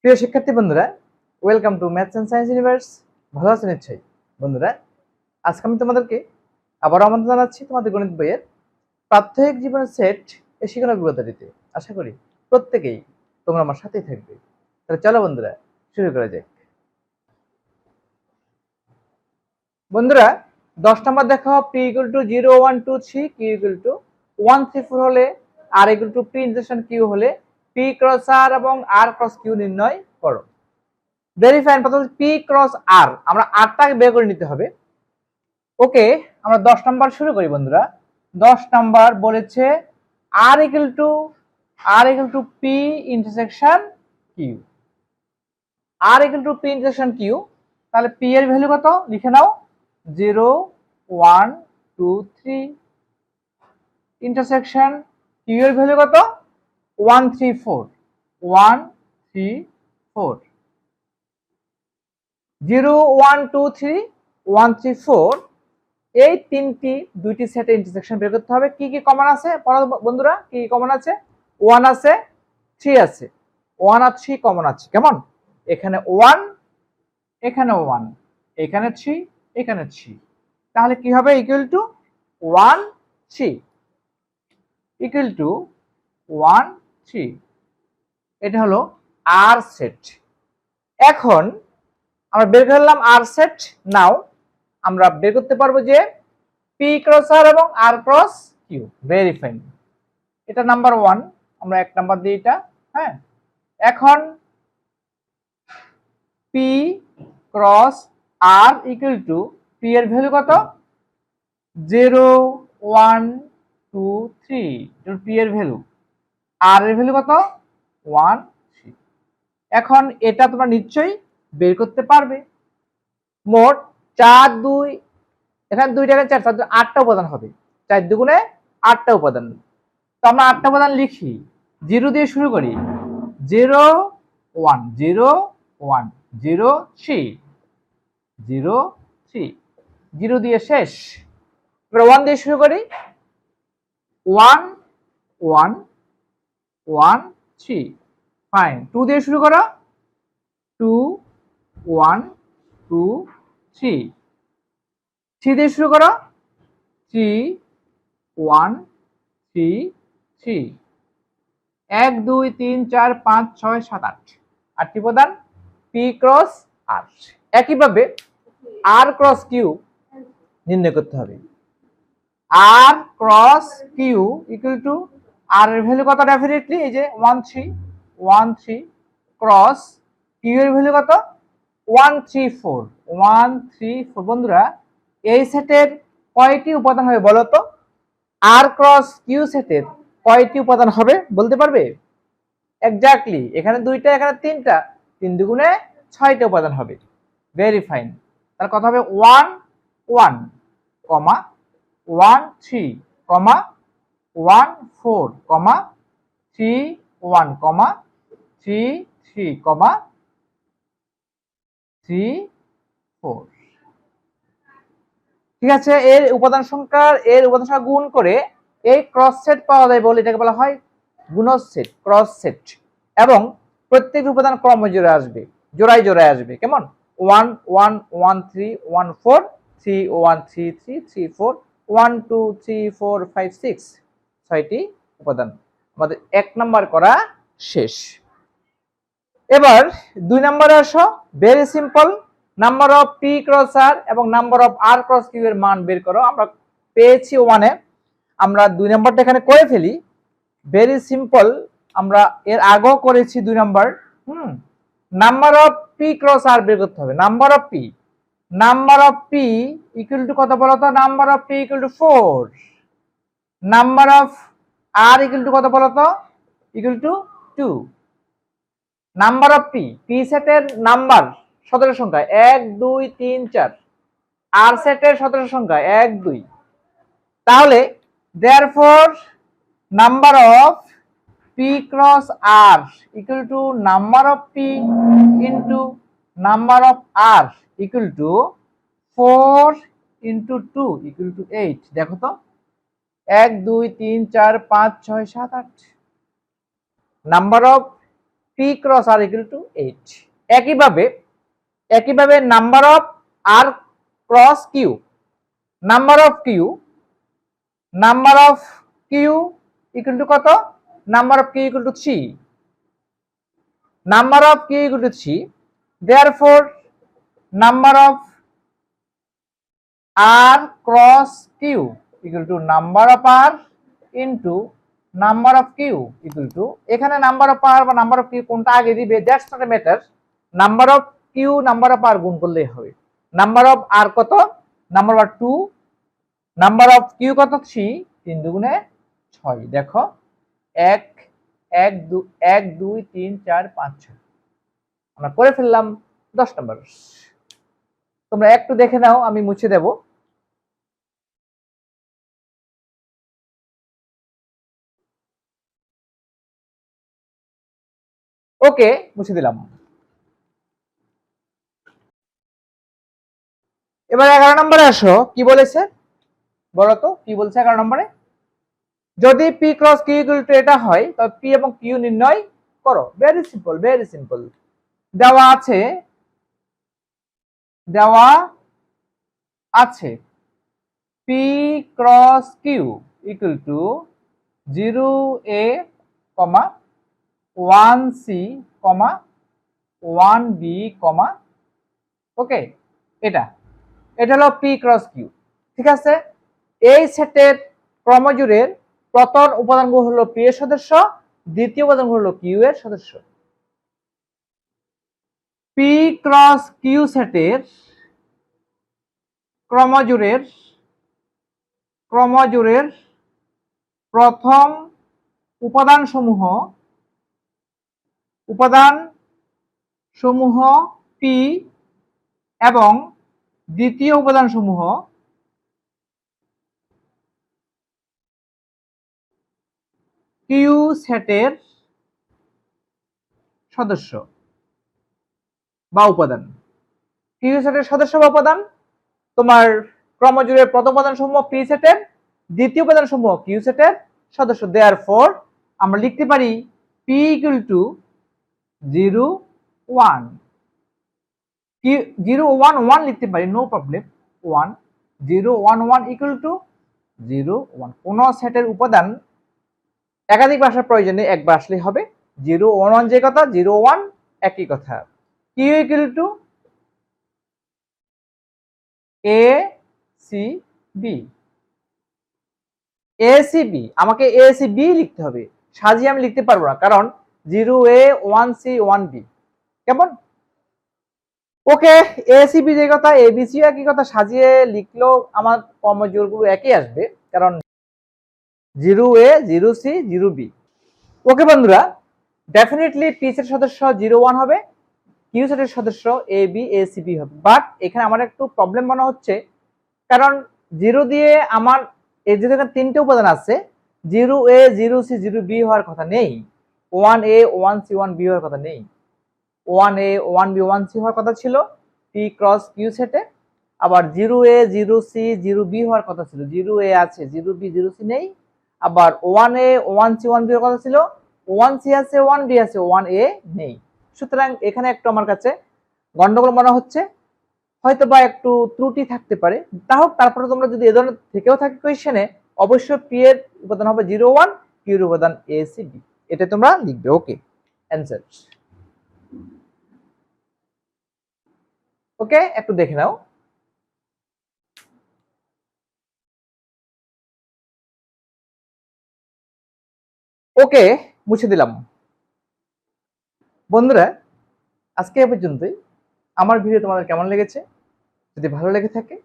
প্রিয় শিক্ষার্থী বন্ধুরা, welcome to maths and science universe. ভালো আছেন নিশ্চয়ই বন্ধুরা। আজকে আমি তোমাদেরকে আবার আমন্ত্রণ জানাচ্ছি তোমাদের গণিত বইয়ের প্রাত্যহিক জীবনের সেট এ শিক্ষণ অভিজ্ঞতা দিতে। আশা করি প্রত্যেকেই তোমরা আমার সাথেই থাকবে। তাহলে চলো বন্ধুরা, শুরু করা যাক। বন্ধুরা, 10 নম্বর দেখো, p = 0 1 2 3, q = 1 3 4 হলে r = p ইন্টারসেকশন q হলে p ক্রস r এবং r ক্রস q নির্ণয় করো। ভেরিফাইন প্রথমে p ক্রস r, আমরা rটাকে বের করে নিতে হবে। ওকে, আমরা 10 নাম্বার শুরু করি বন্ধুরা। 10 নাম্বার বলেছে r = p intersection q। r = p intersection q, তাহলে p এর ভ্যালু কত লিখে নাও, 0 1 2 3, ইন্টারসেকশন q এর ভ্যালু কত, 1 3 4, 1 3 4, 0 1 2 3 1 3 4, এই দুইটি সেটে ইন্টারসেকশন বের করতে হবে। কি কি কমন আছে বন্ধুরা, কি কি কমন আছে? 1 আছে, 3 আছে, 1 আর 3 কমন আছে। কেমন? এখানে 1, এখানে 1, এখানে 3, এখানে 3, তাহলে কি হবে? Equal to 1 3, equal to 1 3। এটা হলো আর সেট। এখন আমরা বের করলাম আর সেট। নাও আমরা বের করতে পারবো যে p ক্রস r এবং r cross q। Very fine, এটা নাম্বার 1, আমরা 1 নাম্বার দিই এটা। হ্যাঁ, এখন p cross r equal to p এর ভ্যালু কত, 0 1 2 3, এটা p এর ভ্যালু। r এর ভ্যালু কত, 1 3। এখন এটা তোমরা নিশ্চয়ই বের করতে পারবে। মোট 4 2, এখানে 2 টাকা 4, 8টা উপাদান হবে। 4 দুগুণে 8টা উপাদান। তো আমরা 8টা উপাদান লিখি, 0 দিয়ে শুরু করি, 0 1 0 1 0 3 0 3, 0 দিয়ে শেষ। এবার 1 দিয়ে শুরু করি, 1 1 1 3, ফাইন। 2 দিয়ে শুরু করো, 2 1 2 3, 3 দিয়ে শুরু করো, 3 1 3 3, 1 2 3 4 5 6 7 8, 8টি উপাদান p ক্রস r। একইভাবে r ক্রস q নির্ণয় করতে হবে। r cross q equal to, r এর ভ্যালু কত, ডেফিনেটলি এই যে 1 3 1 3, ক্রস q এর ভ্যালু কত, 1 3 4 1 3 4। বন্ধুরা, এই সেটের কয়টি উপাদান হবে বলো তো? r ক্রস q সেটের কয়টি উপাদান হবে বলতে পারবে? এক্স্যাক্টলি, এখানে 2টা, এখানে 3টা, 3 দুগুণে 6টা উপাদান হবে। ভেরি ফাইন, তার কথা হবে 1 1 কমা 1 3 কমা 1 4 কমা 3 1 কমা 3 3 কমা 3 4। ঠিক আছে, এর উপাদান সংখ্যা গুণ করে এই ক্রস সেট পাওয়া যায় বলে এটাকে বলা হয় গুণজ সেট, ক্রস সেট। এবং প্রত্যেক উপাদান ক্রমে জোড়ায় জোড়ায় আসবে। কেমন? 1 1 1 3 1 4 3 1 3 3 3 4 1 2 3 4 5 6, 6টি উপাদান আমাদের 1 নাম্বার করা শেষ। এবার 2 নম্বরে আসো। Very simple, number of p cross r এবং number of r cross q এর মান বের করো। আমরা পেয়েছি 1 এ, আমরা 2 নম্বরটা এখানে করে ফেলি। ভেরি সিম্পল, আমরা এর আগেও করেছি 2 number. Number of p cross r বের করতে হবে। Number of p equal to কত বলো তো? Number of p equal to 4। Number of r equal to কত বলো তো? Equal to 2। Number of p সেটের নাম্বার 17 সংখ্যা 1 2 3 4, আর সেটের 17 সংখ্যা 1 2। তাহলে therefore number of p cross r equal to number of p into number of r equal to 4 into 2 equal to 8। দেখো তো, 1 2 3 4 5 6 7 8। Number of p P cross R equal to 8। একইভাবে number of R cross Q, number of Q equal to কত? Number of Q equal to 3, number of Q equal to 3, therefore number of r cross q equal to number of r into number of q equal to, এখানে number of r বা number of q কোনটা আগে দিবে that's not a matter, number of q number of r গুণ করলেই হবে। Number of r কত? Number of 2, number of q কত? 3, 3 দুগুণে 6। দেখো 1 1 2 1 2 3 4 5 6, আমরা করে ফেললাম 10 নম্বর। তোমরা একটু দেখে নাও, আমি মুছে দেব। ওকে, মুছে দিলাম। এবার 11 নম্বরে আসো, কি বলেছে বলো তো, কি বলছে 11 নম্বরে? যদি P cross Q equal to এটা হয় তবে পি এবং কিউ নির্ণয় করো। Very simple, very simple. দেওয়া আছে P cross Q equal to 0a, 1c, 1b, okay, এটা হলো পি ক্রস কিউ। ঠিক আছে, এই সেটের ক্রমজোড়ের প্রথম উপাদানগুলো হলো পি এর সদস্য, দ্বিতীয় উপাদানগুলো হলো কিউ এর সদস্য। পি ক্রস কিউ সেটের ক্রমজোড়ের প্রথম উপাদান সমূহ পি এবং দ্বিতীয় উপাদান সমূহ কিউ সেটের সদস্য বা উপাদান। কিউ সেটের সদস্য বা উপাদান, তোমার ক্রমজোড়ের প্রথম উপাদান সমূহ পি সেটের, দ্বিতীয় উপাদান সমূহ কিউ সেটের সদস্য। দেয়ারফর আমরা লিখতে পারি পি ইকুয়াল টু 0 1, 0 1 1 লিখতে পারি, নো প্রবলেম। 1 0 1 1 equal to 0 1। কোন সেটের উপাদান একাধিকবার আসার প্রয়োজন নেই, একবার আসলেই হবে। 0 1 1 যে কথা, 0 1 একই কথা। Q equal to A C B, A C B, আমাকে এ সি বি লিখতে হবে, সাজিয়ে আমি লিখতে পারবো না, কারণ 0a 1c 1b। কেমন? ওকে, এ সি বি যে কথা, এ বি সি একই কথা, সাজিয়ে লিখলেও আমার ক্রমজোড়গুলো একই আসবে, কারণ 0a 0c 0b। ওকে বন্ধুরা, ডেফিনেটলি পি সেটের সদস্য 0 1 হবে, কিউ সেটের সদস্য A B A C B হবে। বাট এখানে আমার একটু প্রবলেম মনে হচ্ছে, কারণ 0 দিয়ে আমার এই যে এখানে তিনটে উপাদান আছে, 0a 0c 0b হওয়ার কথা নেই, 1a 1c 1b হওয়ার কথা নেই, 1a 1b 1c হওয়ার কথা ছিল পি ক্রস কিউ সেটে। আবার 0a 0c 0b হওয়ার কথা ছিল, 0a আছে 0b 0c নেই। আবার 1a 1c 1b এর কথা ছিল, 1c আছে 1b আছে 1a নেই। সুতরাং এখানে একটু আমার কাছে গন্ডগোল মনে হচ্ছে, হয়তো বা একটু ত্রুটি থাকতে পারে। তা হোক, তারপরে তোমরা যদি এ ধরনের থেকেও থাকে কোয়েশ্চেনে, অবশ্যই পি এর উপাদান হবে 0 1, কিউ এর উপাদান এ সি বি, এটা তোমরা লিখবে। ওকে, অ্যানসার। ওকে, একটু দেখে নাও। ওকে, মুছে দিলাম। বন্ধুরা, আজকে এ পর্যন্তই। আমার ভিডিও তোমাদের কেমন লেগেছে? যদি ভালো লেগে থাকে,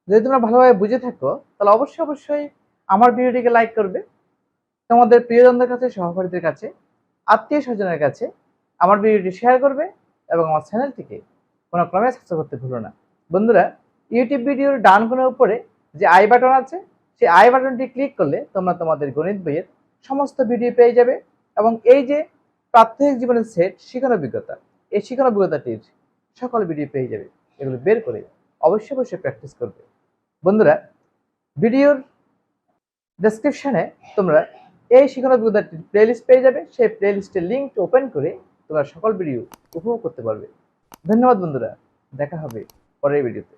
যদি তোমরা ভালোভাবে বুঝে থাকো, তাহলে অবশ্যই আমার ভিডিওটিকে লাইক করবে, তোমাদের প্রিয়জনদের কাছে, সহপাঠীদের কাছে, আত্মীয় স্বজনের কাছে আমার ভিডিওটি শেয়ার করবে এবং আমার চ্যানেলটিকে কোনো ক্রমে সাবস্ক্রাইব করতে ভুলো না। বন্ধুরা, ইউটিউব ভিডিওর ডান কোণের উপরে যে আই বাটন আছে, সেই আই বাটনটি ক্লিক করলে তোমরা তোমাদের গণিত বইয়ের সমস্ত ভিডিও পেয়ে যাবে, এবং এই যে প্রাত্যহিক জীবনের সেট শিক্ষণ অভিজ্ঞতা, এই শিক্ষণ অভিজ্ঞতাটির সকল ভিডিও পেয়ে যাবে। এগুলো বের করে অবশ্যই প্র্যাকটিস করবে। বন্ধুরা, ভিডিওর ডেসক্রিপশনে তোমরা এই শিক্ষণ অভিজ্ঞতাটির প্লেলিস্ট পেয়ে যাবে, সেই প্লেলিস্টের লিঙ্কটি ওপেন করে তোমরা সকল ভিডিও উপভোগ করতে পারবে। ধন্যবাদ বন্ধুরা, দেখা হবে পরের ভিডিওতে।